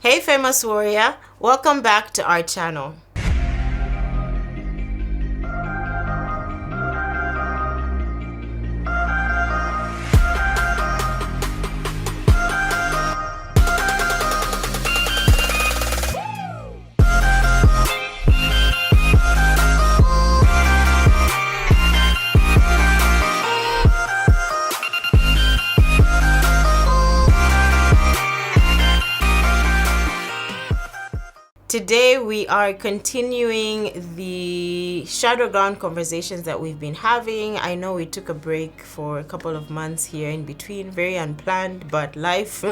Hey famous warrior, welcome back to our channel. Today we are continuing the shadow ground conversations that we've been having. I know we took a break for a couple of months here in between, very unplanned, but life.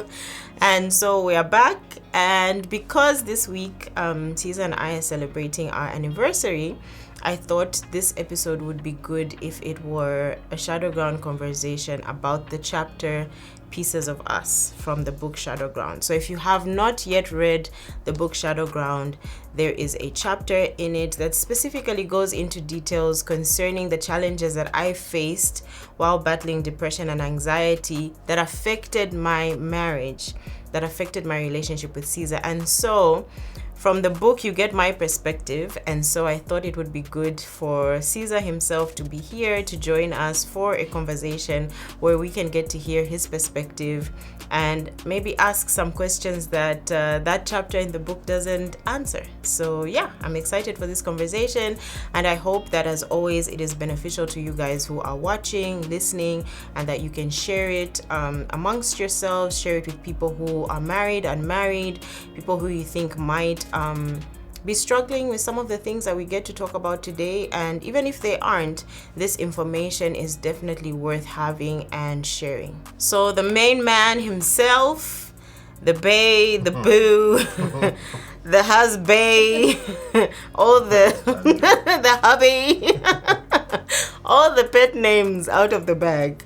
And so we are back, and because this week Ceaser and I are celebrating our anniversary, I thought this episode would be good if it were a shadow ground conversation about the chapter Pieces of Us from the book Shadow Ground. So if you have not yet read the book Shadow Ground, there is a chapter in it that specifically goes into details concerning the challenges that I faced while battling depression and anxiety that affected my marriage, that affected my relationship with Ceaser. And so from the book, you get my perspective, and so I thought it would be good for Ceaser himself to be here to join us for a conversation where we can get to hear his perspective and maybe ask some questions that that chapter in the book doesn't answer. So yeah, I'm excited for this conversation, and I hope that as always it is beneficial to you guys who are watching, listening, and that you can share it amongst yourselves, share it with people who are married, unmarried, people who you think might be struggling with some of the things that we get to talk about today. And even if they aren't, this information is definitely worth having and sharing. So the main man himself, the bae, the boo, the husband, all the the hubby, all the pet names out of the bag.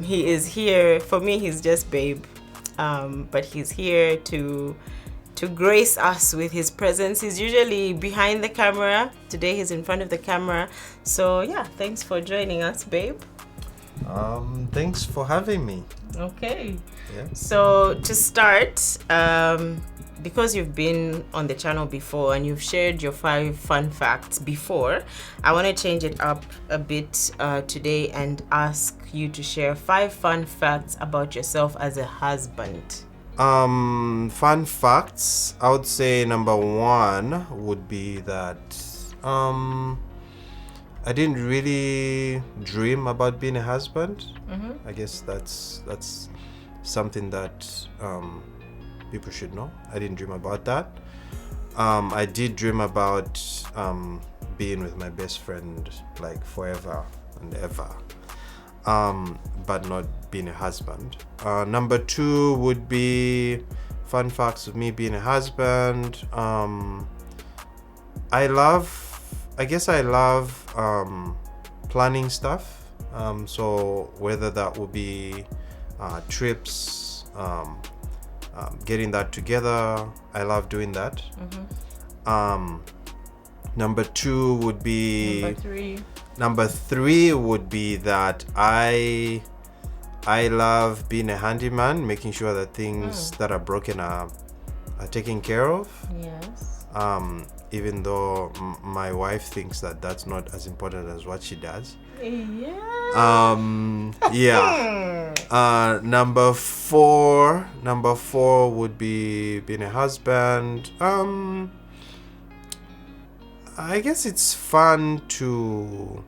He is here. For me, he's just babe, but he's here to grace us with his presence. He's usually behind the camera. Today he's in front of the camera. So yeah, thanks for joining us, babe. Thanks for having me. Okay. Yeah. So to start, because you've been on the channel before and you've shared your 5 fun facts before, I want to change it up a bit today and ask you to share 5 fun facts about yourself as a husband. Fun facts. I would say number 1 would be that I didn't really dream about being a husband. I guess that's something that people should know. I didn't dream about that. I did dream about being with my best friend like forever and ever, but not being a husband. Number 2 would be fun facts of me being a husband. I love planning stuff. So whether that will be trips, getting that together, I love doing that. Number 2 would be Number 3 would be that I love being a handyman, making sure that things that are broken are taken care of. Yes. Even though my wife thinks that that's not as important as what she does. Yeah. Yeah. Number 4 would be being a husband. I guess it's fun to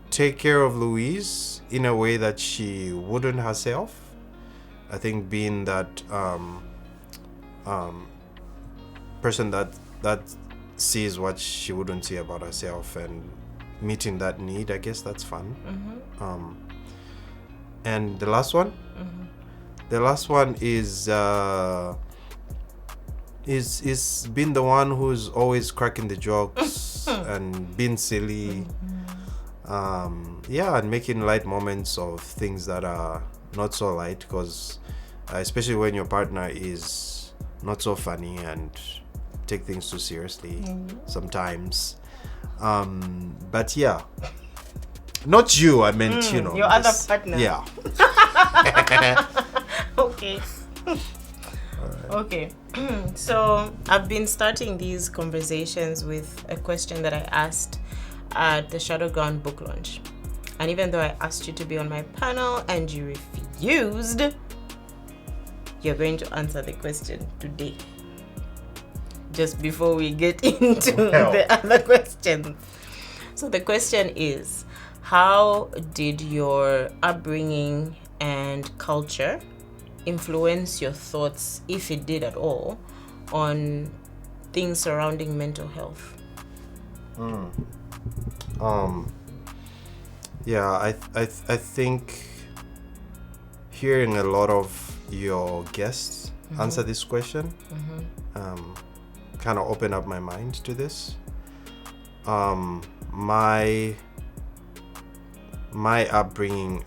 take care of Louise in a way that she wouldn't herself. I think being that person that sees what she wouldn't see about herself and meeting that need, I guess that's fun. And the last one? The last one is being the one who's always cracking the jokes and being silly. And making light moments of things that are not so light, because especially when your partner is not so funny and take things too seriously sometimes. But yeah, not you, I meant your other partner. Yeah. Okay. Right. Okay. So I've been starting these conversations with a question that I asked at the Shadowground book launch. And even though I asked you to be on my panel and you refused, you're going to answer the question today. Just before we get into the other questions. So the question is, how did your upbringing and culture influence your thoughts, if it did at all, on things surrounding mental health? Yeah, I think hearing a lot of your guests answer this question kind of opened up my mind to this. My upbringing,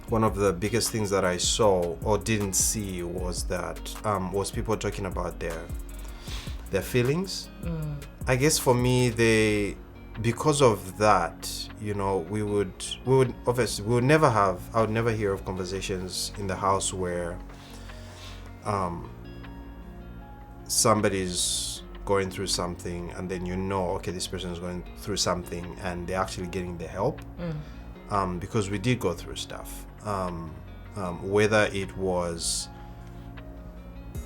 one of the biggest things that I saw or didn't see was that was people talking about their feelings. I guess for me, because of that, we would obviously, I would never hear of conversations in the house where somebody's going through something and then okay, this person is going through something and they're actually getting the help. Because we did go through stuff. Whether it was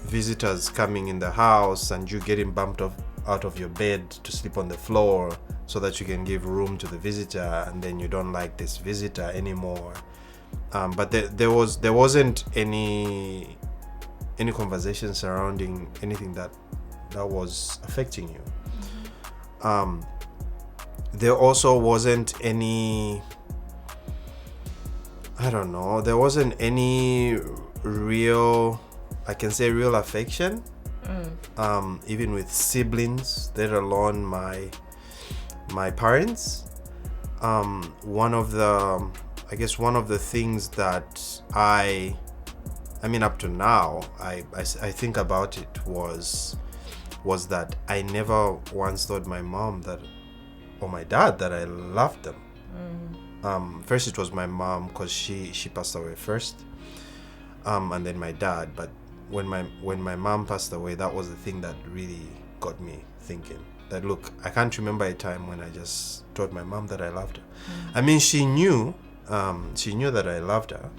visitors coming in the house and you getting bumped out of your bed to sleep on the floor so that you can give room to the visitor, and then you don't like this visitor anymore. But there wasn't any conversation surrounding anything that was affecting you. There also wasn't any, there wasn't any real affection, even with siblings, let alone my parents. One of the things that up to now, I think about it was that I never once thought my mom or my dad that I loved them. First it was my mom, because she passed away first, and then my dad. But when my mom passed away, that was the thing that really got me thinking that, look, I can't remember a time when I just told my mom that I loved her. She knew that I loved her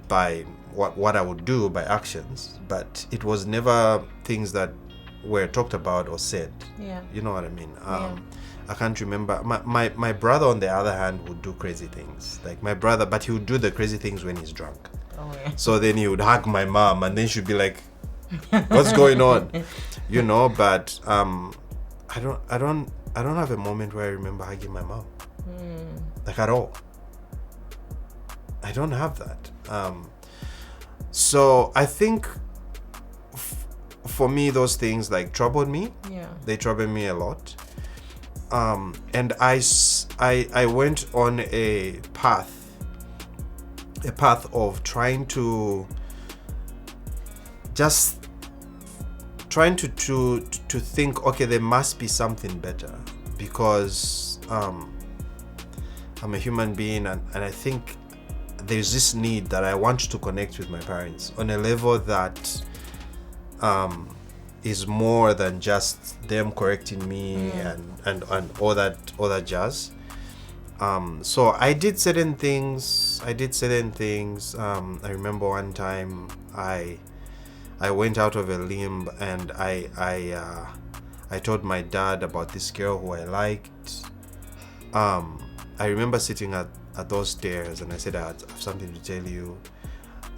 by what I would do, by actions, but it was never things that were talked about or said. You know what I mean? I can't remember. My brother, on the other hand, would do crazy things. Like my brother, but he would do the crazy things when he's drunk. So then he would hug my mom, and then she'd be like, "What's going on?" But I don't have a moment where I remember hugging my mom, like at all. I don't have that. So I think for me, those things troubled me. They troubled me a lot. And I went on a path of trying to think, okay, there must be something better, because I'm a human being, and I think there's this need that I want to connect with my parents on a level that is more than just them correcting me and all that jazz. So I did certain things. I remember one time I went out of a limb, and I told my dad about this girl who I liked. I remember sitting at those stairs, and I said, I have something to tell you.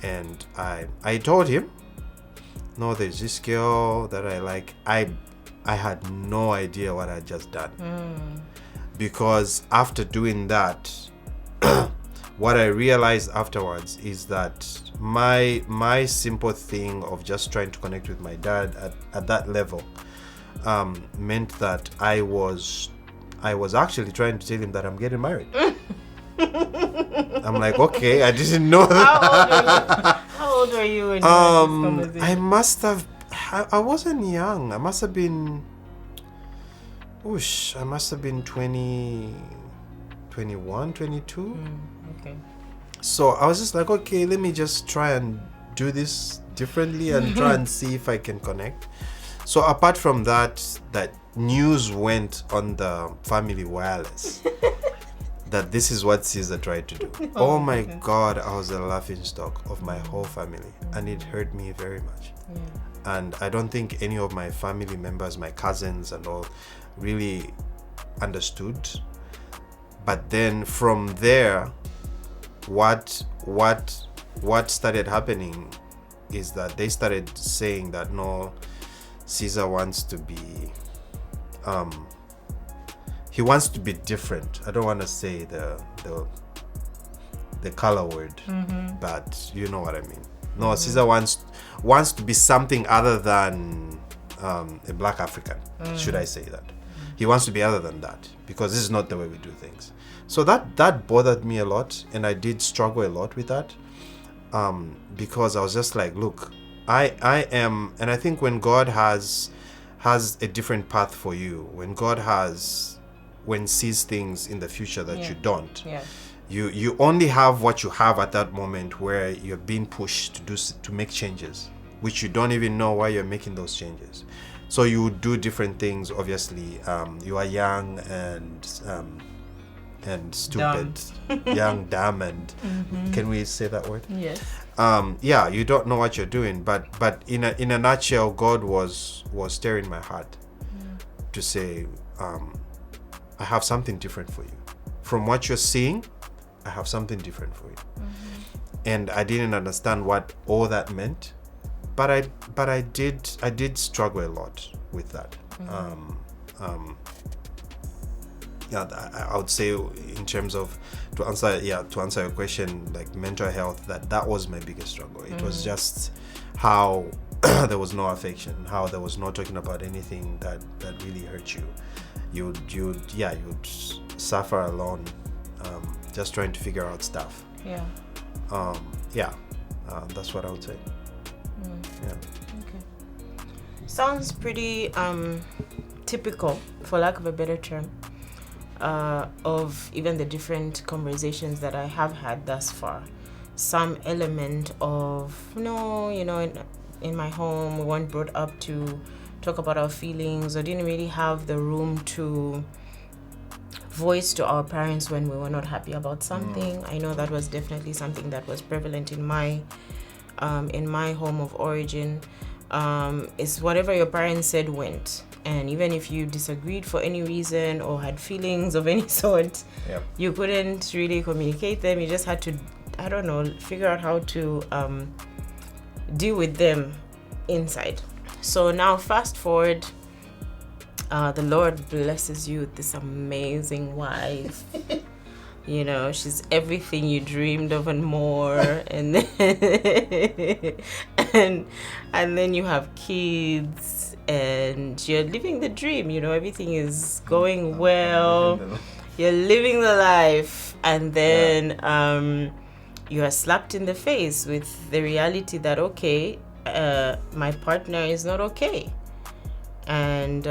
And I told him, no, there's this girl that I like. I had no idea what I'd just done. Because after doing that, what I realized afterwards is that my simple thing of just trying to connect with my dad at that level meant that I was actually trying to tell him that I'm getting married. I'm like, okay, I didn't know that. How old were you when you had this conversation? I wasn't young. I must have been 20, 21, 22. Okay. So I was just like, okay, let me just try and do this differently and try and see if I can connect. So apart from that news went on the family wireless that this is what Caesar tried to do. Oh my God, I was a laughing stock of my whole family, and it hurt me very much. And I don't think any of my family members, my cousins and all, really understood. But then from there, what started happening is that they started saying that no, Caesar wants to be he wants to be different. I don't want to say the color word, but you know what I mean. No, Caesar wants to be something other than a black African. Should I say that? He wants to be other than that, because this is not the way we do things. So that bothered me a lot, and I did struggle a lot with that, because I was just like, look, I am, and I think when God has a different path for you, when sees things in the future that you don't, you only have what you have at that moment, where you're being pushed to make changes, which you don't even know why you're making those changes. So you do different things. Obviously, you are young and stupid, young, dumb, and can we say that word? Yes. You don't know what you're doing, but in a nutshell, God was stirring my heart to say, I have something different for you. From what you're seeing, I have something different for you. And I didn't understand what all that meant, but I did struggle a lot with that. I would say, in terms of to answer your question, like mental health, that was my biggest struggle. It was just how there was no affection, how there was no talking about anything that really hurt you. You'd suffer alone, just trying to figure out stuff. That's what I would say. Okay. Sounds pretty typical, for lack of a better term, of even the different conversations that I have had thus far. Some element of, in my home, we weren't brought up to talk about our feelings, or didn't really have the room to voice to our parents when we were not happy about something. I know that was definitely something that was prevalent in my home of origin. Is whatever your parents said went, and even if you disagreed for any reason or had feelings of any sort, you couldn't really communicate them. You just had to, figure out how to deal with them inside. So now fast forward, the Lord blesses you with this amazing wife. She's everything you dreamed of and more, and then and then you have kids and you're living the dream. Everything is going well. You're living the life, and then you are slapped in the face with the reality that my partner is not okay, and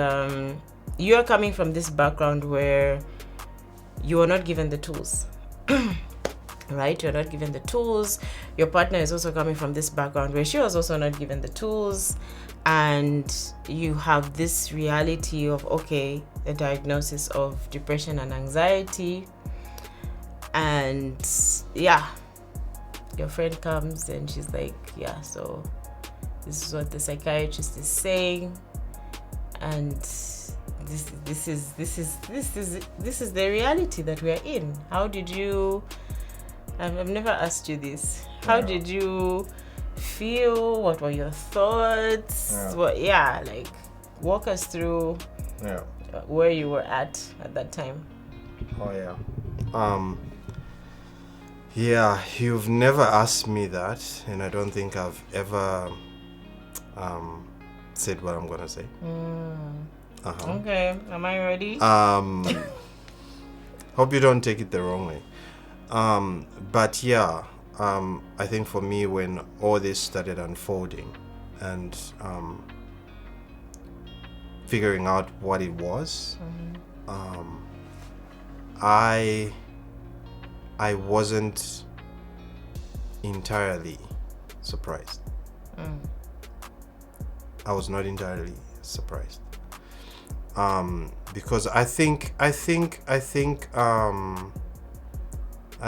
you are coming from this background where you are not given the tools. Right? You're not given the tools. Your partner is also coming from this background where she was also not given the tools, and you have this reality of the diagnosis of depression and anxiety, and your friend comes and she's like, so this is what the psychiatrist is saying, and this is the reality that we are in. How did you? I've never asked you this. How did you feel? What were your thoughts? Walk us through where you were at that time. You've never asked me that, and I don't think I've ever said what I'm gonna say. Okay, am I ready? Hope you don't take it the wrong way. I think for me, when all this started unfolding and figuring out what it was, I wasn't entirely surprised. I was not entirely surprised. Because I think I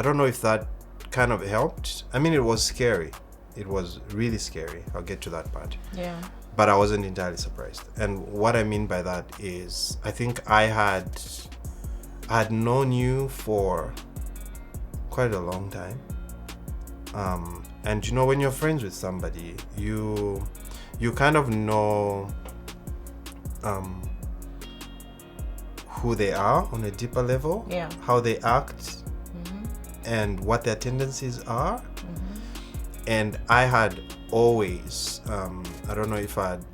don't know if that kind of helped. I mean, it was scary. It was really scary. I'll get to that part. Yeah. But I wasn't entirely surprised. And what I mean by that is, I think I had known you for quite a long time. And you know, when you're friends with somebody, you kind of know who they are on a deeper level, how they act, and what their tendencies are. And I had always, I don't know if I had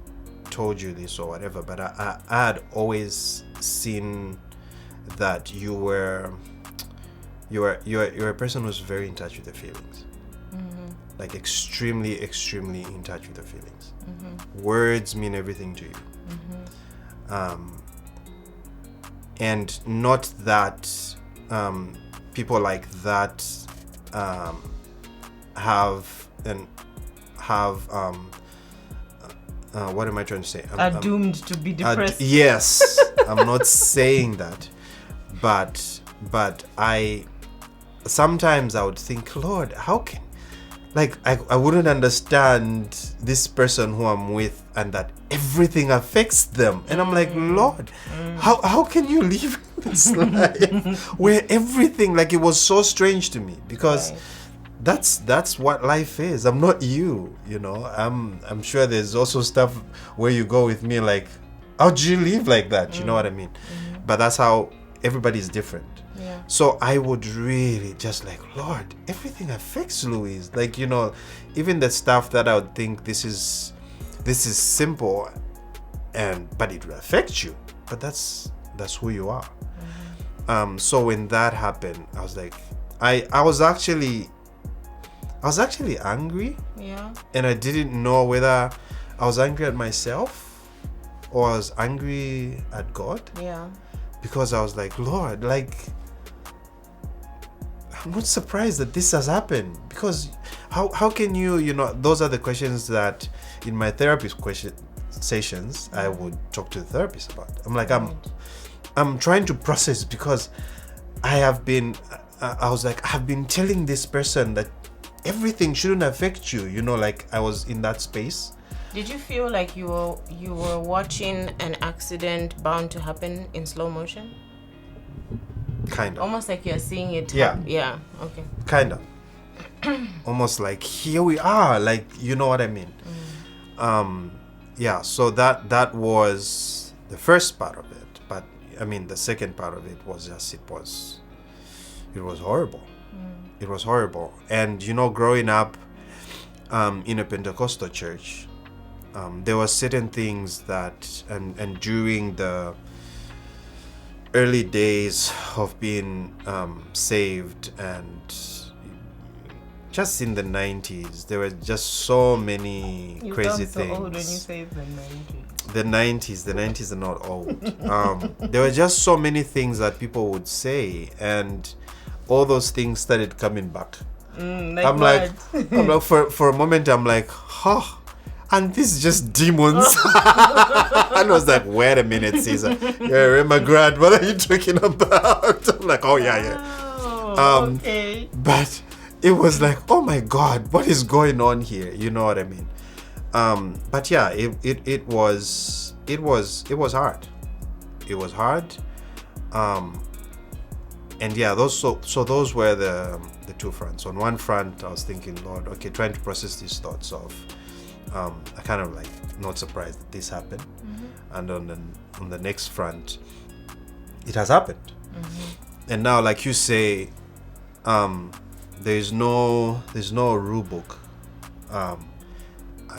told you this or whatever, but I had always seen that you were a person who's very in touch with their feelings. Like extremely in touch with their feelings. Words mean everything to you. And not that people like that have what am I trying to say? Are doomed to be depressed. Yes, I'm not saying that, but I sometimes I would think, Lord, how can, like, I wouldn't understand this person who I'm with and that everything affects them. And I'm like, Lord, how can you live this life where everything, like, it was so strange to me, because that's what life is. I'm not you, you know. I'm sure there's also stuff where you go with me like, how'd you live like that? You know what I mean? But that's how everybody's different. Yeah. So I would really just like, Lord, everything affects Louise. Like, you know, even the stuff that I would think this is simple, but it will affect you. But that's who you are. So when that happened, I was like, I was actually angry. Yeah. And I didn't know whether I was angry at myself or I was angry at God. Yeah. Because I was like, Lord, like, I'm not surprised that this has happened. Because how can you know, those are the questions that in my therapist sessions I would talk to the therapist about. I'm like, I'm trying to process, because I was like, I've been telling this person that everything shouldn't affect you, you know, like I was in that space. Did you feel like you were watching an accident bound to happen in slow motion? Kind of. Almost like you're seeing it. Yeah. Yeah. Okay. Kind of. Almost like, here we are, like, you know what I mean? Yeah. So that was the first part of it, but I mean, the second part of it was just, it was horrible. It was horrible. And you know, growing up in a Pentecostal church, there were certain things that, and during the early days of being saved, and just in the 90s, there were just so many crazy things. You sound so old when you say the 90s. The 90s are not old. There were just so many things that people would say, and all those things started coming back. Like I'm like, for a moment, I'm like, huh, and this is just demons. And I was like, wait a minute, Caesar, you're an immigrant, what are you talking about? I'm like, oh yeah. Okay. But it was like, oh my God, what is going on here? You know what I mean? But yeah, it was hard. It was hard. And yeah, those were the two fronts. On one front, I was thinking, Lord, okay, trying to process these thoughts of, I kind of like not surprised that this happened. And on the next front, it has happened. And now, like you say, there's no rule book.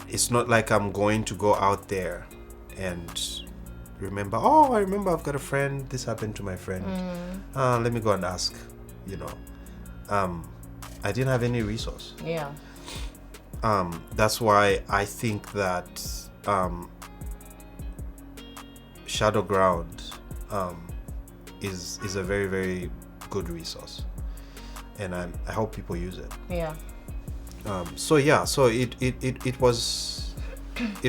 It's not like I'm going to go out there and remember, I remember I've got a friend, this happened to my friend. Let me go and ask, you know. I didn't have any resource. Yeah. That's why I think that Shadow Ground is a very, very good resource, and I hope people use it. Yeah. So it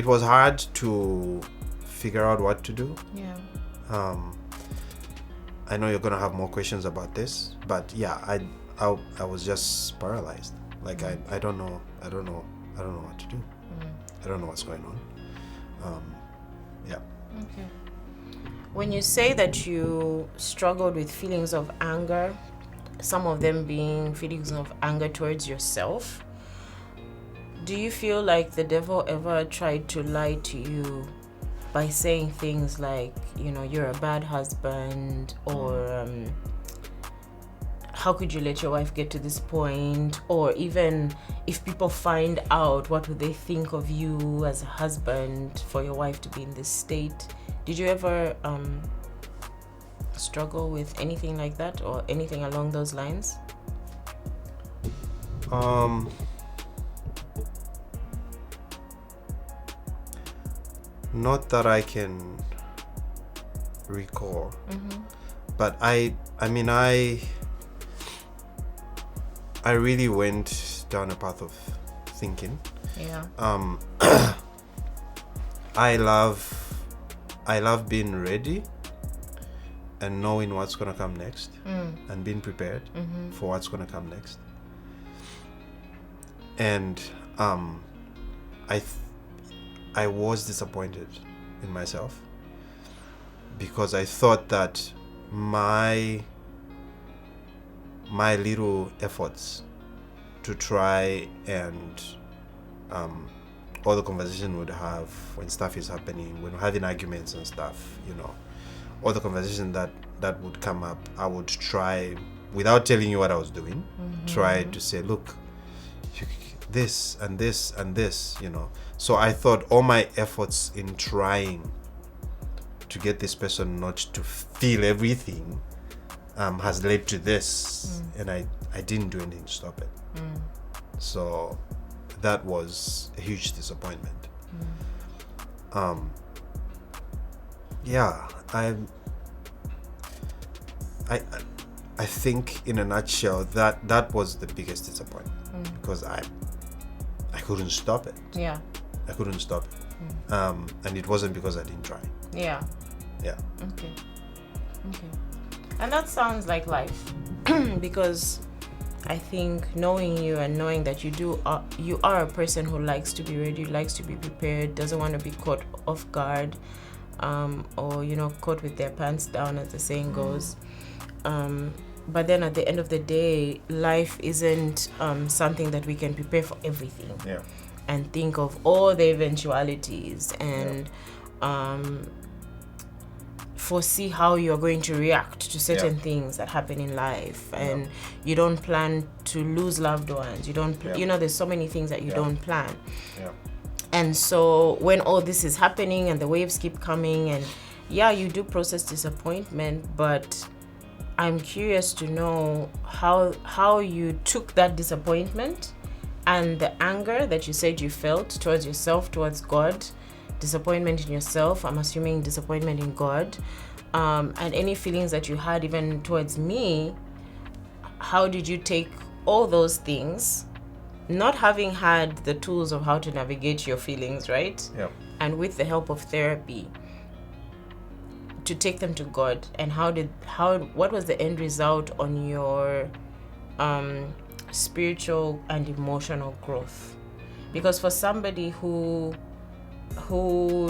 was hard to figure out what to do. Yeah. I know you're gonna have more questions about this, but yeah, I was just paralyzed. Like I don't know what to do. I don't know what's going on. Yeah. Okay. When you say that you struggled with feelings of anger, some of them being feelings of anger towards yourself, do you feel like the devil ever tried to lie to you by saying things like, you're a bad husband, or how could you let your wife get to this point? Or even if people find out, what would they think of you as a husband for your wife to be in this state? Did you ever struggle with anything like that or anything along those lines? Not that I can recall, but I really went down a path of thinking. Yeah. I love being ready and knowing what's gonna come next, and being prepared for what's gonna come next. And I was disappointed in myself because I thought that my little efforts to try and all the conversation would have when stuff is happening, when we're having arguments and stuff, all the conversation that would come up, I would try, without telling you what I was doing, try to say, look, this and this and this, So I thought all my efforts in trying to get this person not to feel everything has led to this, and I didn't do anything to stop it. So that was a huge disappointment. Yeah, I think in a nutshell that was the biggest disappointment, because I couldn't stop it. Yeah. I couldn't stop it. And it wasn't because I didn't try. Yeah. Yeah. Okay. And that sounds like life, because I think knowing you and knowing that you are a person who likes to be ready, likes to be prepared, doesn't want to be caught off guard, or caught with their pants down, as the saying goes. But then at the end of the day, life isn't something that we can prepare for everything. Yeah. And think of all the eventualities and foresee how you're going to react to certain things that happen in life. And you don't plan to lose loved ones. You don't, there's so many things that you don't plan. Yeah. And so when all this is happening and the waves keep coming, and you do process disappointment, but I'm curious to know how you took that disappointment and the anger that you said you felt towards yourself, towards God, disappointment in yourself, I'm assuming disappointment in God, and any feelings that you had even towards me. How did you take all those things, not having had the tools of how to navigate your feelings, right? Yeah. And with the help of therapy, to take them to God, and what was the end result on your spiritual and emotional growth? Because for somebody who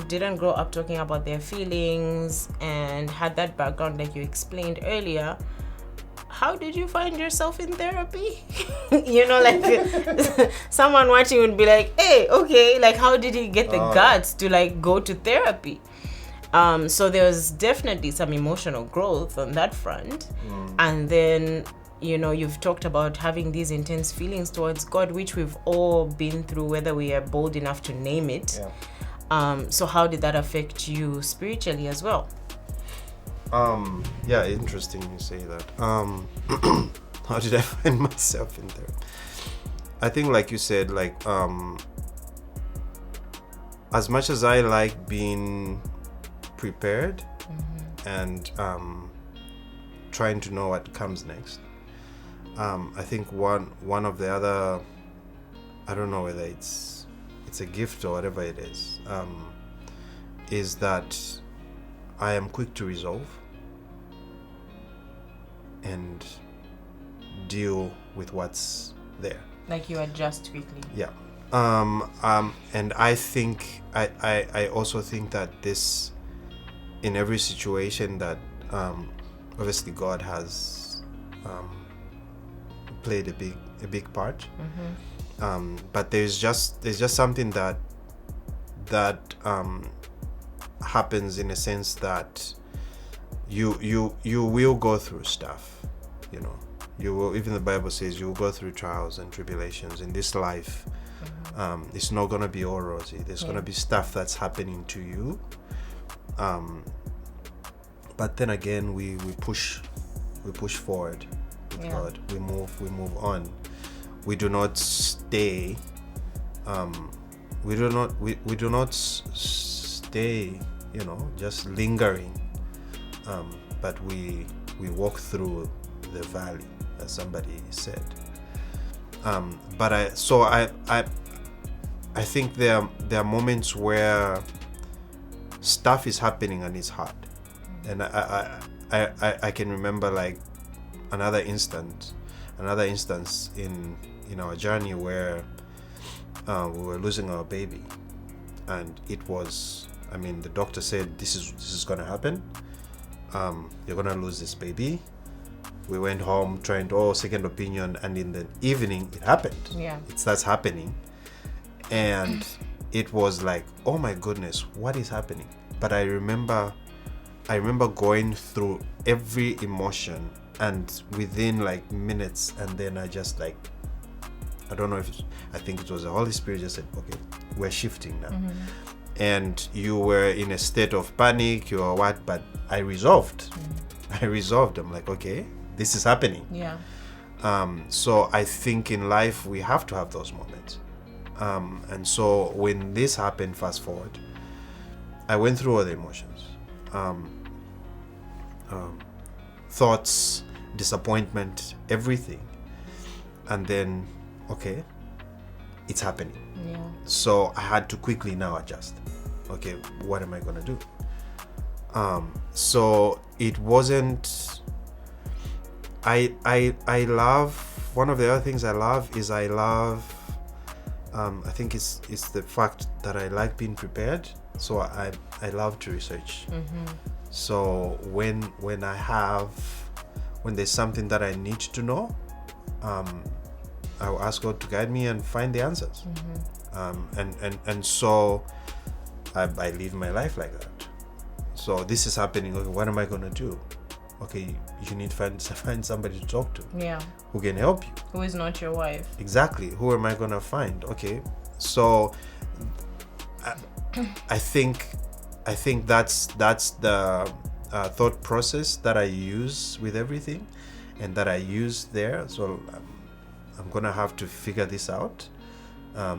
didn't grow up talking about their feelings and had that background like you explained earlier, how did you find yourself in therapy? Like someone watching would be like, hey, okay, like how did he get the guts to like go to therapy? So there was definitely some emotional growth on that front. And then, you've talked about having these intense feelings towards God, which we've all been through, whether we are bold enough to name it. Yeah. So how did that affect you spiritually as well? Yeah, interesting you say that. How did I find myself in there? I think, like you said, like, as much as I like being prepared and trying to know what comes next, I think one of the other I don't know whether it's a gift or whatever it is that I am quick to resolve and deal with what's there. Like you adjust quickly. Yeah. And I think I also think that this, in every situation, that obviously God has played a big part. But there's just something that happens, in a sense that you will go through stuff, you know. You will, even the Bible says, you will go through trials and tribulations in this life. It's not gonna be all rosy. There's gonna be stuff that's happening to you. But then again, we push forward with God. We move on. We do not stay. We do not stay, you know, just lingering. But we walk through the valley, as somebody said. But I think there are moments where stuff is happening and it's hard, and I can remember like another instance in our journey where we were losing our baby, and it was, I mean, the doctor said this is gonna happen. You're gonna lose this baby. We went home trying to second opinion, and in the evening it happened. It starts happening, and it was like, oh my goodness, what is happening? But I remember going through every emotion, and within like minutes, and then I just like, I don't know I think it was the Holy Spirit just said, okay, we're shifting now. And you were in a state of panic, you or what, but I resolved. I'm like, okay, this is happening. So I think in life we have to have those moments. And so when this happened, fast forward, I went through all the emotions. Thoughts, disappointment, everything. And then, okay, it's happening. So I had to quickly now adjust. Okay, what am I gonna do? So it wasn't, I love, one of the other things I love is I think it's the fact that I like being prepared. So I love to research. So when there's something that I need to know, I'll ask God to guide me and find the answers. And so I live my life like that. So this is happening. Okay, what am I gonna do? Okay, you need to find somebody to talk to. Who can help you? Who is not your wife? Exactly. Who am I gonna find? Okay, so I think that's the thought process that I use with everything, and that I use there. So I'm gonna have to figure this out.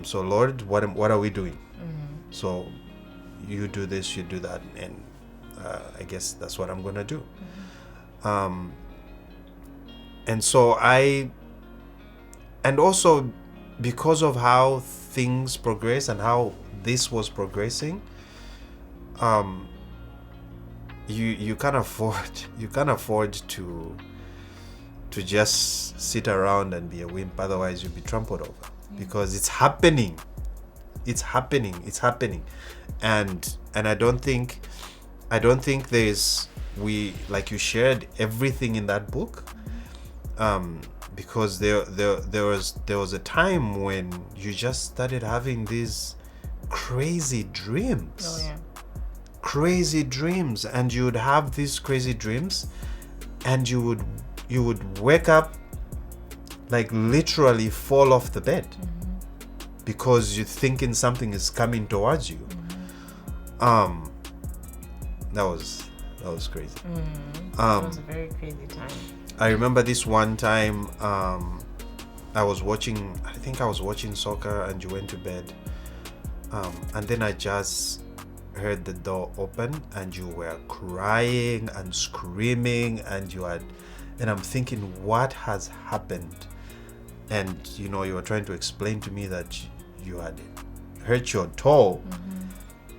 So Lord, what are we doing? So you do this, you do that, and I guess that's what I'm gonna do. And so and also because of how things progress and how this was progressing, you can't afford to just sit around and be a wimp, otherwise you'll be trampled over. Because it's happening, and I don't think there's, we, like you shared everything in that book, because there was a time when you just started having these crazy dreams. Crazy dreams, and you would have these crazy dreams, and you would wake up, like literally fall off the bed, because you're thinking something is coming towards you. That was crazy. That was a very crazy time. I remember this one time, I was watching soccer, and you went to bed, and then I just heard the door open, and you were crying and screaming, and I'm thinking, what has happened? and you were trying to explain to me that you had hurt your toe.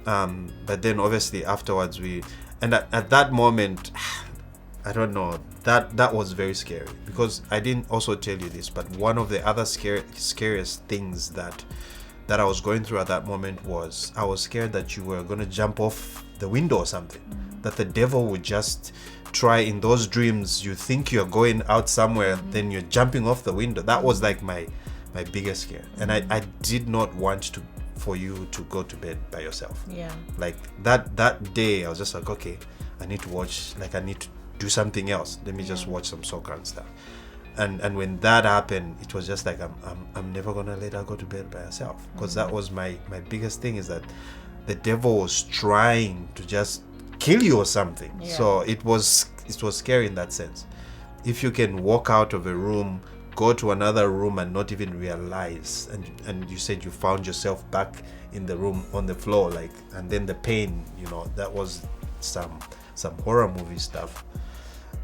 But then obviously afterwards at that moment, I don't know, that was very scary, because I didn't also tell you this, but one of the other scariest things that I was going through at that moment was I was scared that you were going to jump off the window or something, that the devil would just try. In those dreams, you think you're going out somewhere, then you're jumping off the window. That was like my biggest scare, and I did not want for you to go to bed by yourself. Like that day I was just like, okay, I need to watch, like I need to do something else, let me just watch some soccer and stuff. And when that happened, it was just like I'm never gonna let her go to bed by herself, because that was my biggest thing, is that the devil was trying to just kill you or something. So it was scary in that sense. If you can walk out of a room, go to another room and not even realize, and you said you found yourself back in the room on the floor, like, and then the pain, that was some horror movie stuff.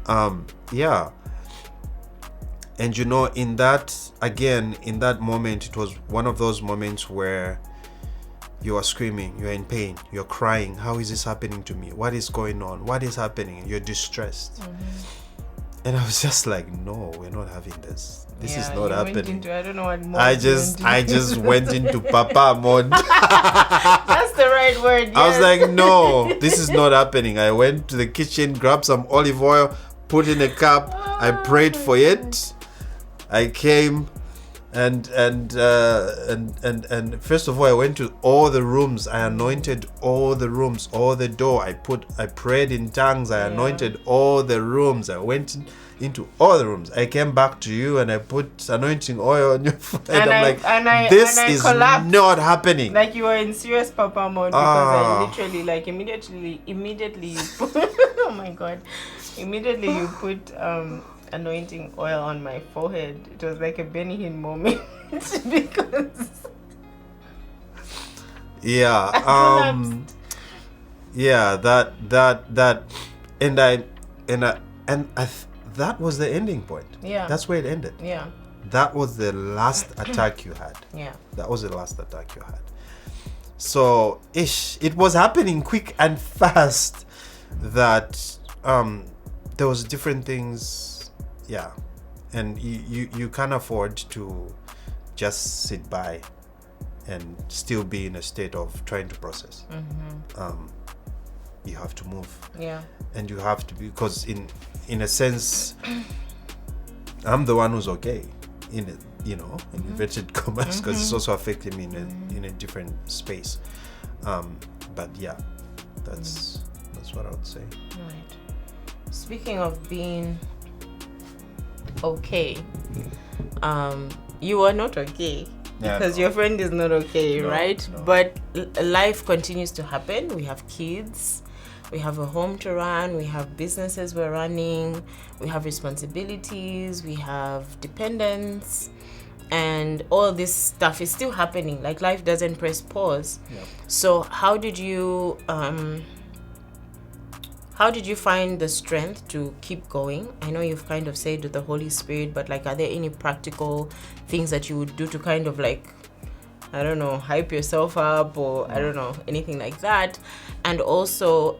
And in that moment, it was one of those moments where you are screaming, you're in pain, you're crying. How is this happening to me? What is going on? What is happening? You're distressed. And I was just like, no, we're not having this. This is not happening. I don't know what mode I just went into Papa mode. That's the right word. Yes. I was like, no, this is not happening. I went to the kitchen, grabbed some olive oil, put in a cup. I prayed for it. I came and first of all, I went to all the rooms. I anointed all the rooms, all the door. I prayed in tongues. I anointed all the rooms. I went into all the rooms. I came back to you and I put anointing oil on your forehead. This is collapsed, not happening. Like you were in serious Papa mode, because I literally, like, immediately you put, oh my God, immediately you put anointing oil on my forehead. It was like a Benny Hinn moment because that was the ending point. That's where it ended. That was the last attack you had. That was the last attack you had. So it was happening quick and fast, that there was different things. And you can't afford to just sit by and still be in a state of trying to process. You have to move. And you have to, because in a sense, I'm the one who's okay in it, in inverted commas, because it's also affecting me in a different space. But that's what I would say. Right. Speaking of being okay, you are not okay, because your friend is not okay, right? No. But life continues to happen. We have kids, we have a home to run, we have businesses we're running, we have responsibilities, we have dependents, and all this stuff is still happening. Like, life doesn't press pause. So how did you find the strength to keep going? I know you've kind of said with the Holy Spirit, but like, are there any practical things that you would do to kind of, like, I don't know, hype yourself up, or I don't know, anything like that? And also,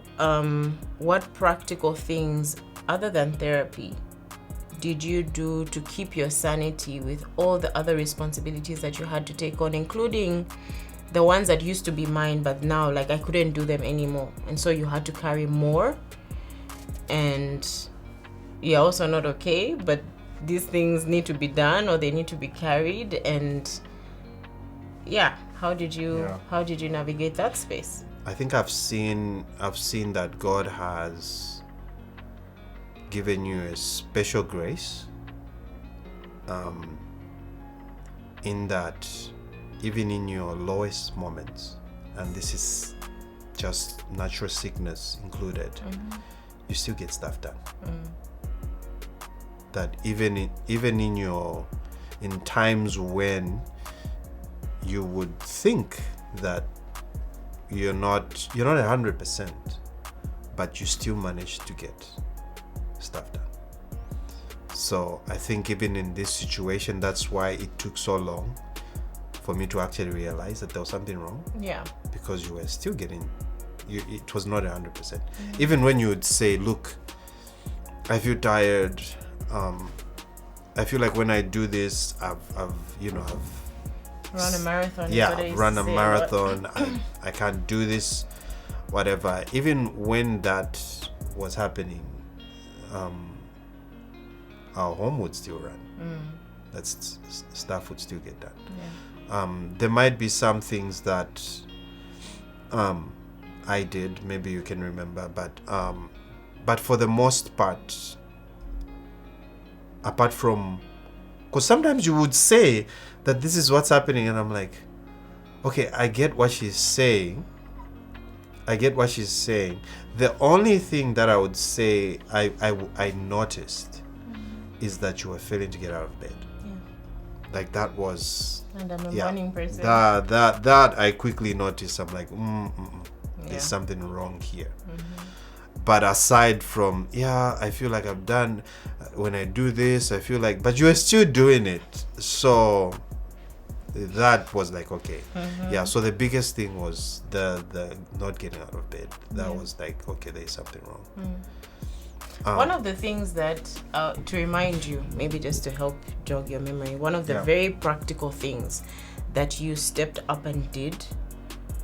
what practical things other than therapy did you do to keep your sanity with all the other responsibilities that you had to take on, including the ones that used to be mine, but now, like, I couldn't do them anymore, and so you had to carry more, and you're also not okay, but these things need to be done, or they need to be carried, and how did you navigate that space? I think I've seen that God has given you a special grace, in that even in your lowest moments, and this is just natural sickness included, you still get stuff done. That even in times when you would think that you're not 100%, but you still manage to get stuff done. So I think even in this situation, that's why it took so long for me to actually realize that there was something wrong. Yeah. Because you were still getting, it was not 100%. Even when you would say, look, I feel tired. I feel like when I do this, I've run a marathon. Yeah, run a marathon. I can't do this, whatever. Even when that was happening, our home would still run. That's stuff would still get done. Yeah. There might be some things that I did, maybe you can remember, but for the most part, apart from, because sometimes you would say that this is what's happening, and I'm like, okay, I get what she's saying. The only thing that I would say I noticed is that you were failing to get out of bed. Yeah. Like that was. And I'm a morning person. That I quickly noticed. I'm like, there's something wrong here. But aside from, I feel like I've done, when I do this, I feel like, but you are still doing it. So that was like, okay. So the biggest thing was the not getting out of bed. That was like, okay, there's something wrong. One of the things that, to remind you, maybe just to help jog your memory, one of the very practical things that you stepped up and did,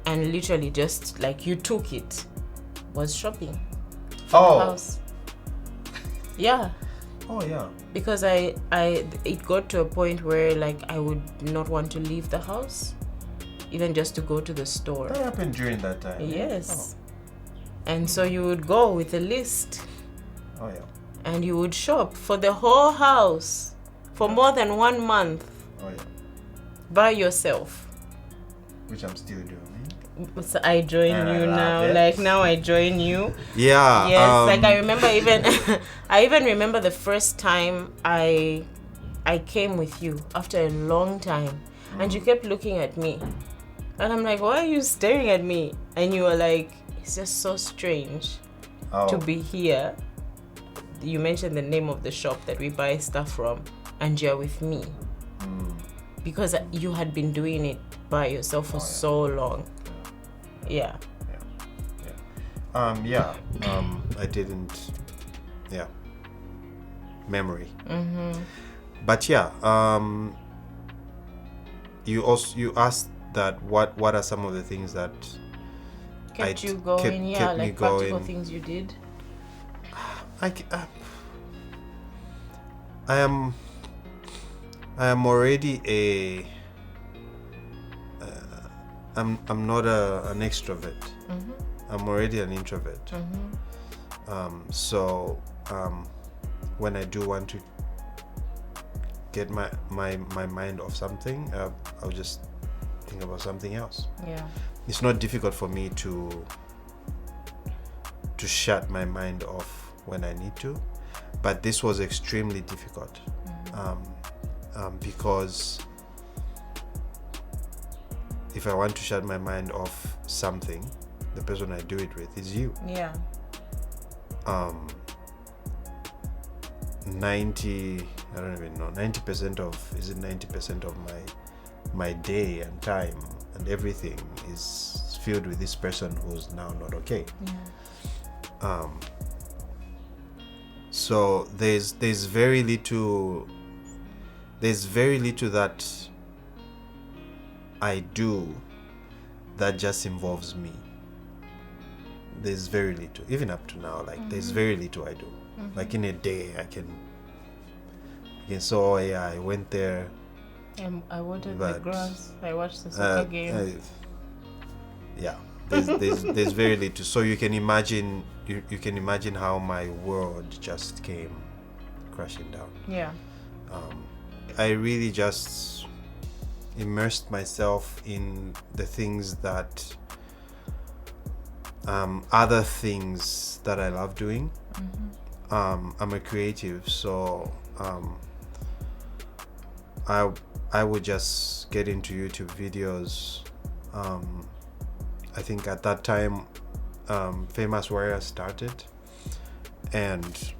and literally just like you took it, was shopping for the house. Yeah. Oh yeah. Because it got to a point where like I would not want to leave the house, even just to go to the store. That happened during that time. Yes. And so you would go with a list. Oh yeah. And you would shop for the whole house for more than 1 month. Oh yeah. By yourself. Which I'm still doing. So I join you now. Like now I join you. Yeah. Yes. Like I remember even I even remember the first time I came with you after a long time, and you kept looking at me, and I'm like, why are you staring at me? And you were like, it's just so strange to be here. You mentioned the name of the shop that we buy stuff from, and you're with me because you had been doing it by yourself for so long. Yeah. I didn't. Yeah. Memory. But you asked that what are some of the things that kept you going? Kept like me practical going. things you did. I am already a. I'm not an extrovert. I'm already an introvert. So when I do want to get my mind off something, I'll just think about something else. Yeah. It's not difficult for me to shut my mind off when I need to, but this was extremely difficult because if I want to shut my mind off something, the person I do it with is you. Yeah. 90% of my day and time and everything is filled with this person who's now not okay. So there's very little that I do that just involves me. There's very little, even up to now, like there's very little I do. Like in a day I can say, I went there, I watered the grass, I watched the soccer game. There's very little. So you can imagine how my world just came crashing down. Yeah. I really just immersed myself in the things that other things that I love doing. I'm a creative, so I would just get into YouTube videos. I think at that time Famous Warrior started, and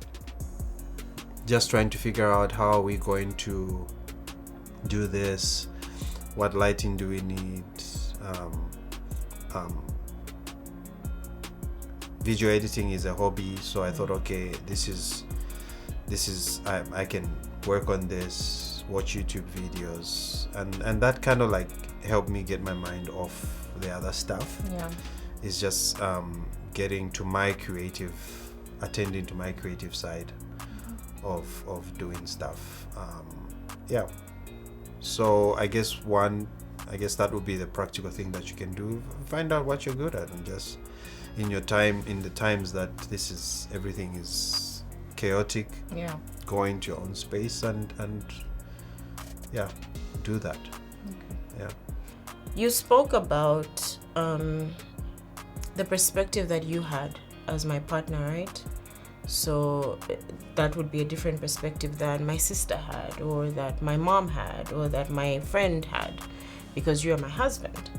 just trying to figure out how are we going to do this, what lighting do we need. Video editing is a hobby, so I thought, okay, this is I can work on this, watch YouTube videos, and that kind of like helped me get my mind off the other stuff. It's just attending to my creative side of doing stuff. So I guess that would be the practical thing that you can do. Find out what you're good at, and just in the times that everything is chaotic, go into your own space and do that. You spoke about the perspective that you had as my partner, right? So that would be a different perspective than my sister had, or that my mom had, or that my friend had, because you are my husband.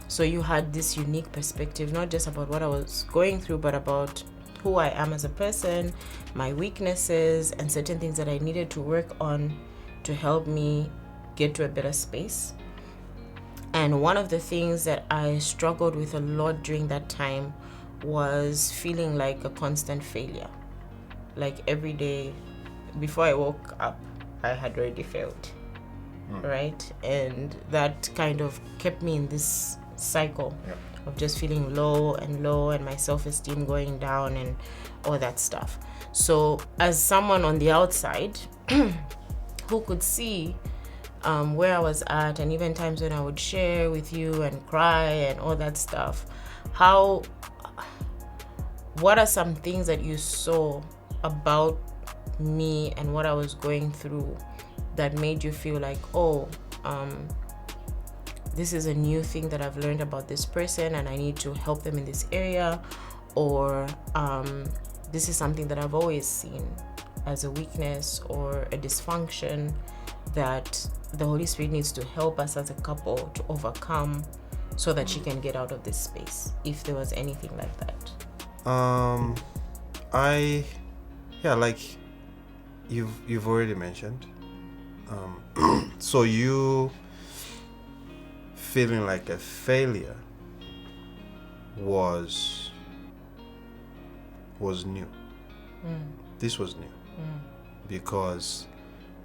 So you had this unique perspective, not just about what I was going through, but about who I am as a person, my weaknesses, and certain things that I needed to work on to help me get to a better space. And one of the things that I struggled with a lot during that time was feeling like a constant failure. Like every day before I woke up, I had already failed, right? And that kind of kept me in this cycle of just feeling low and my self-esteem going down and all that stuff. So as someone on the outside who could see where I was at, and even times when I would share with you and cry and all that stuff, what are some things that you saw about me and what I was going through that made you feel like, this is a new thing that I've learned about this person and I need to help them in this area, or this is something that I've always seen as a weakness or a dysfunction that the Holy Spirit needs to help us as a couple to overcome so that she can get out of this space, if there was anything like that? Like you've already mentioned, so you feeling like a failure was new. This was new because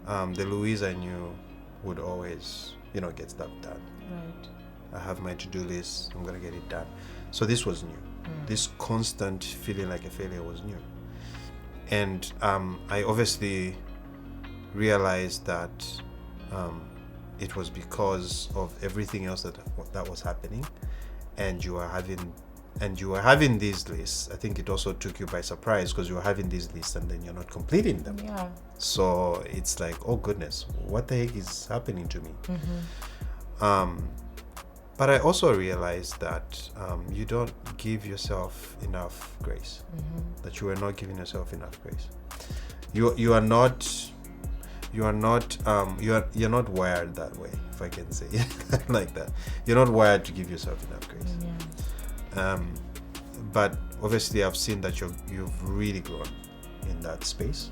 the Louise I knew would always get stuff done. Right. I have my to-do list, I'm gonna get it done. So this was new. This constant feeling like a failure was new. And I obviously realized that it was because of everything else that was happening, and you were having these lists. I think it also took you by surprise because you were having these lists and then you're not completing them. Yeah. So it's like, oh goodness, what the heck is happening to me? But I also realized that you don't give yourself enough grace. That you are not giving yourself enough grace. You're not wired that way, if I can say it like that. You're not wired to give yourself enough grace. But obviously I've seen that you've really grown in that space.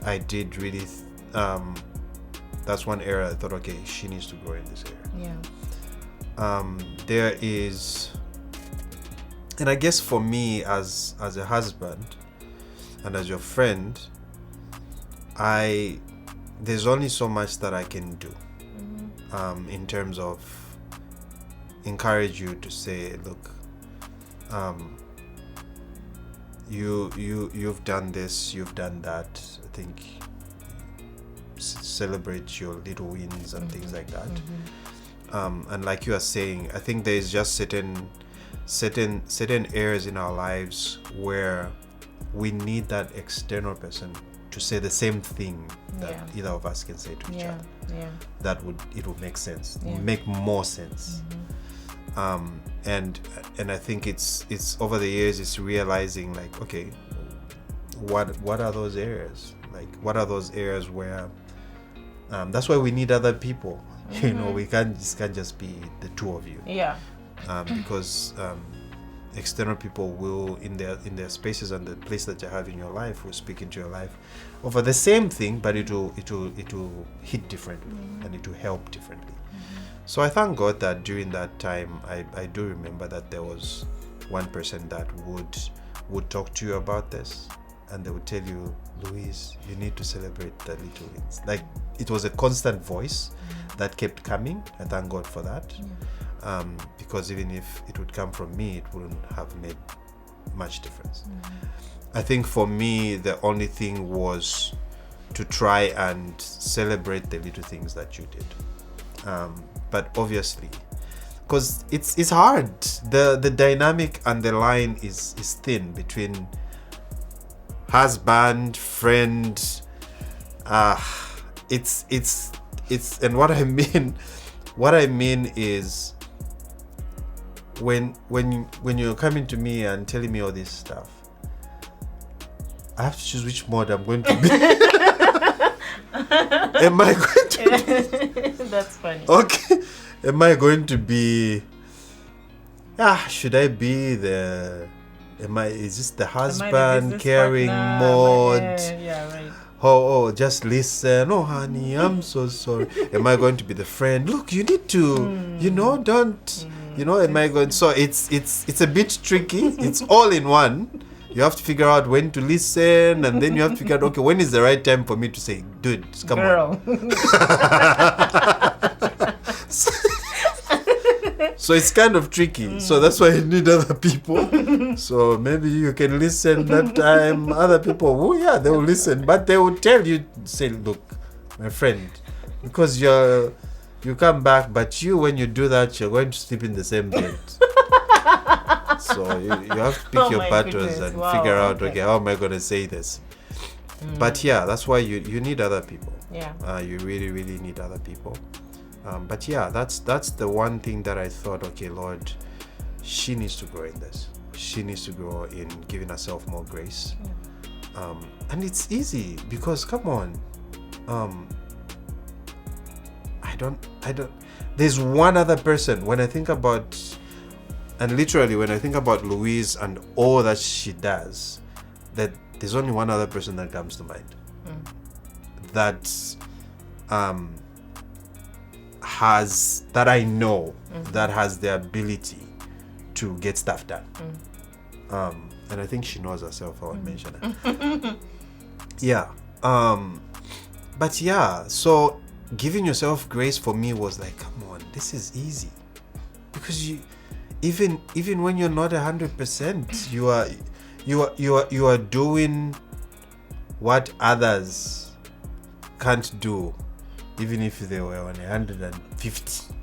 I did really that's one area I thought, okay, she needs to grow in this area. There is, and I guess for me as a husband and as your friend, there's only so much that I can do in terms of encourage you to say, look, you've done this, you've done that. I think celebrate your little wins and things like that. And like you are saying, I think there's just certain areas in our lives where we need that external person to say the same thing that either of us can say to each other. It would make sense, make more sense. And I think it's over the years it's realizing, like, okay, what are those areas? Like, what are those areas where that's why we need other people. We can't just be the two of you. Because external people will in their spaces and the place that you have in your life will speak into your life over the same thing, but it will hit differently and it will help differently. So I thank God that during that time I do remember that there was one person that would talk to you about this, and they would tell you, Louise, you need to celebrate the little wins. Like, it was a constant voice that kept coming. I thank God for that. Because even if it would come from me, it wouldn't have made much difference. I think for me, the only thing was to try and celebrate the little things that you did. But obviously, because it's hard. The dynamic and the line is thin between husband, friend. It's and what I mean is when you're coming to me and telling me all this stuff, I have to choose which mode I'm going to be. Am I going to be? That's funny. Okay. Am I going to be should I be is this the husband caring mode? Yeah, right. Oh, just listen. Oh, honey, I'm so sorry. Am I going to be the friend? Look, you need to, don't, am I going? So it's a bit tricky. It's all in one. You have to figure out when to listen, and then you have to figure out, okay, when is the right time for me to say, dude, come on. So it's kind of tricky. So that's why you need other people. So maybe you can listen that time. Other people, they will listen, but they will tell you, say, look, my friend, because you come back, but when you do that, you're going to sleep in the same bed. So you have to pick your battles and figure out, okay, how am I going to say this? But that's why you need other people. Yeah. You really, really need other people. But that's the one thing that I thought, okay, Lord, she needs to grow in this. She needs to grow in giving herself more grace. And it's easy because, come on, I don't. There's one other person when I think about, and literally when I think about Louise and all that she does, that there's only one other person that comes to mind. That I know that has the ability to get stuff done. And I think she knows herself. I won't mention it. But so giving yourself grace for me was like, come on, this is easy, because you even when you're not 100%, you are doing what others can't do, even if they were on 150.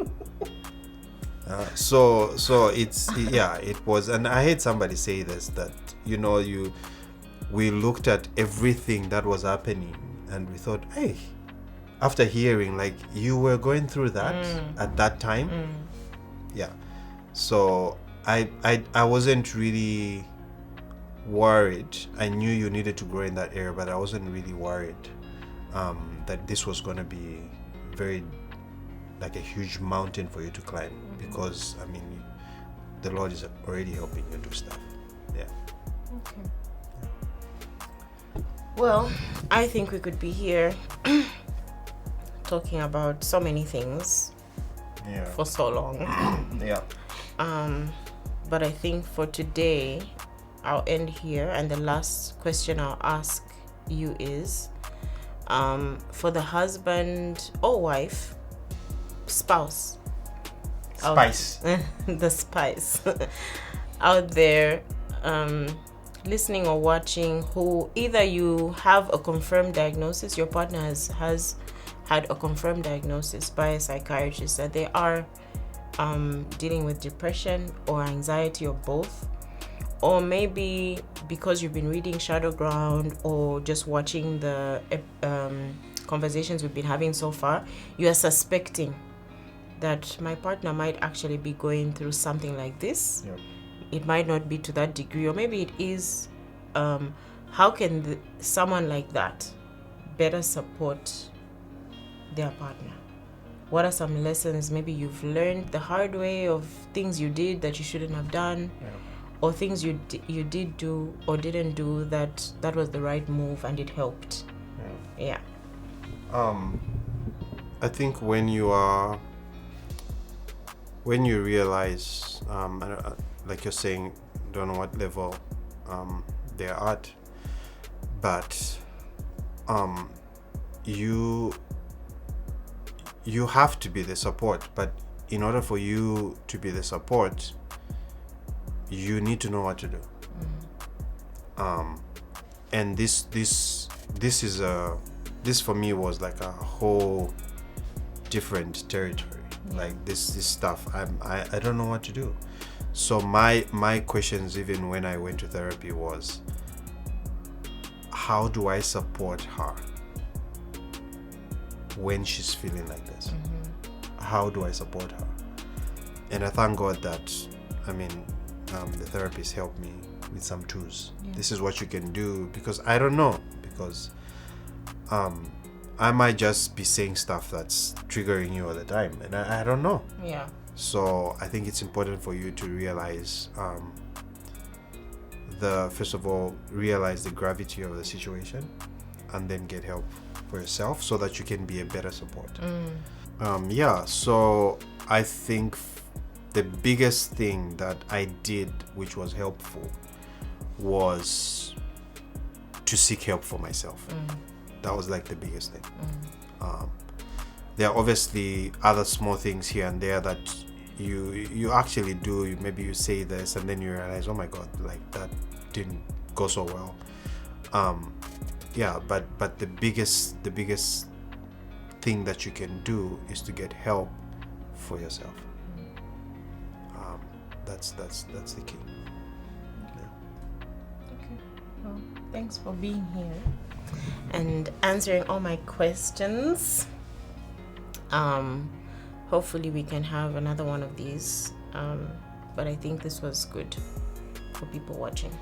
So it's it was, and I heard somebody say this, that we looked at everything that was happening and we thought, hey, after hearing, like, you were going through that at that time. So I wasn't really worried. I knew you needed to grow in that area, but I wasn't really worried that this was going to be very, like, a huge mountain for you to climb, because I mean, the Lord is already helping you do stuff. Okay. Well, I think we could be here talking about so many things for so long. But I think for today I'll end here, and the last question I'll ask you is, for the husband or wife, spouse, the spice out there listening or watching, who either you have a confirmed diagnosis, your partner has had a confirmed diagnosis by a psychiatrist that they are dealing with depression or anxiety or both, or maybe because you've been reading Shadow Ground or just watching the conversations we've been having so far, you are suspecting that my partner might actually be going through something like this. It might not be to that degree, or maybe it is. How can someone like that better support their partner? What are some lessons maybe you've learned the hard way of things you did that you shouldn't have done? or things you did do or didn't do that was the right move and it helped. Yeah. I think when you realize, like you're saying, don't know what level they're at, but you have to be the support. But in order for you to be the support, you need to know what to do. And this for me was like a whole different territory. Like this stuff, I don't know what to do. So my questions, even when I went to therapy, was, how do I support her when she's feeling like this? How do I support her? And I thank God that, the therapist helped me with some tools. This is what you can do, because I don't know, because I might just be saying stuff that's triggering you all the time, and I don't know. Yeah. So I think it's important for you to realize, first of all, realize the gravity of the situation, and then get help for yourself so that you can be a better support. So I think the biggest thing that I did, which was helpful, was to seek help for myself. That was like the biggest thing. There are obviously other small things here and there that you actually do. Maybe you say this and then you realize, oh my God, like that didn't go so well. But the biggest thing that you can do is to get help for yourself. That's the key. Okay. Well, thanks for being here and answering all my questions. Hopefully we can have another one of these. But I think this was good for people watching.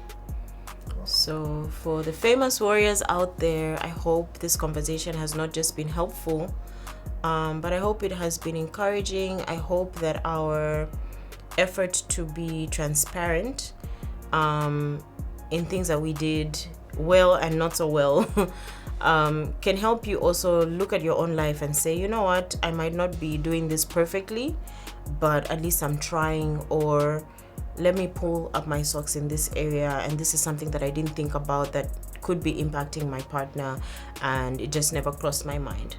So for the famous warriors out there, I hope this conversation has not just been helpful, but I hope it has been encouraging. I hope that our effort to be transparent in things that we did well and not so well can help you also look at your own life and say, you know what, I might not be doing this perfectly, but at least I'm trying, or let me pull up my socks in this area, and this is something that I didn't think about that could be impacting my partner, and it just never crossed my mind.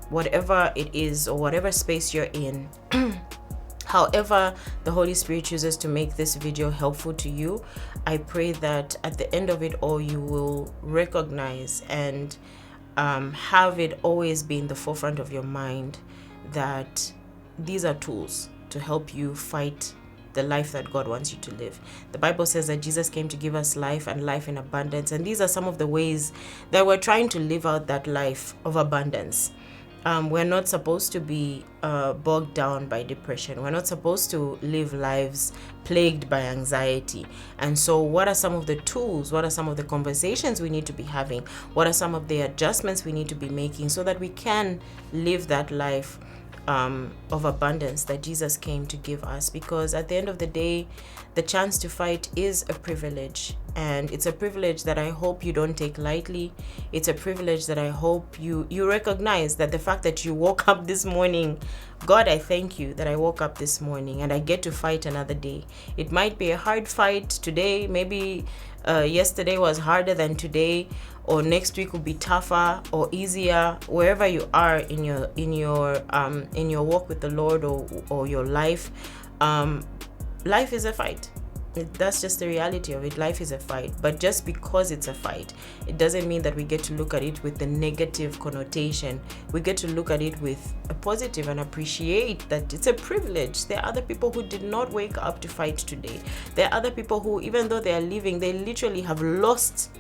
Whatever it is, or whatever space you're in, however the Holy Spirit chooses to make this video helpful to you, I pray that at the end of it all, you will recognize and have it always be in the forefront of your mind that these are tools to help you fight the life that God wants you to live. The Bible says that Jesus came to give us life and life in abundance. And these are some of the ways that we're trying to live out that life of abundance. We're not supposed to be bogged down by depression. We're not supposed to live lives plagued by anxiety. And so what are some of the tools? What are some of the conversations we need to be having? What are some of the adjustments we need to be making so that we can live that life of abundance that Jesus came to give us? Because at the end of the day, the chance to fight is a privilege, and it's a privilege that I hope you don't take lightly. It's a privilege that I hope you recognize, that the fact that you woke up this morning, God, I thank you that I woke up this morning and I get to fight another day. It might be a hard fight today, maybe yesterday was harder than today, or next week will be tougher or easier. Wherever you are in your walk with the Lord, or your life, life is a fight. That's just the reality of it. Life is a fight. But just because it's a fight, it doesn't mean that we get to look at it with the negative connotation. We get to look at it with a positive and appreciate that it's a privilege. There are other people who did not wake up to fight today. There are other people who, even though they are living, they literally have lost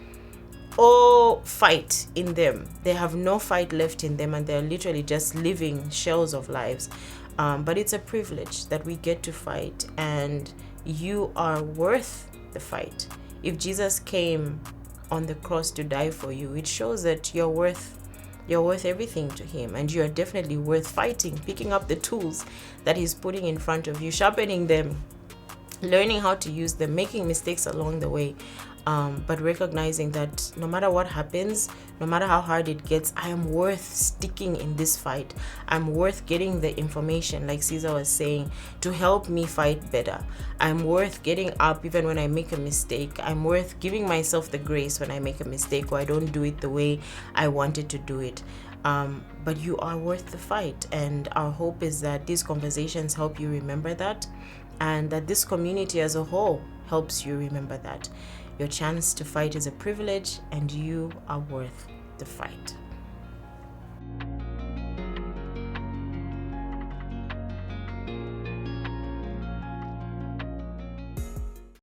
all fight in them. They have no fight left in them, and they're literally just living shells of lives. But it's a privilege that we get to fight, and you are worth the fight. If Jesus came on the cross to die for you, it shows that you're worth everything to him, and you are definitely worth fighting, picking up the tools that he's putting in front of you, sharpening them, learning how to use them, making mistakes along the way, but recognizing that no matter what happens, no matter how hard it gets, I am worth sticking in this fight. I'm worth getting the information, like Ceaser was saying, to help me fight better. I'm worth getting up even when I make a mistake. I'm worth giving myself the grace when I make a mistake or I don't do it the way I wanted to do it. But you are worth the fight, and our hope is that these conversations help you remember that, and that this community as a whole helps you remember that. Your chance to fight is a privilege, and you are worth the fight.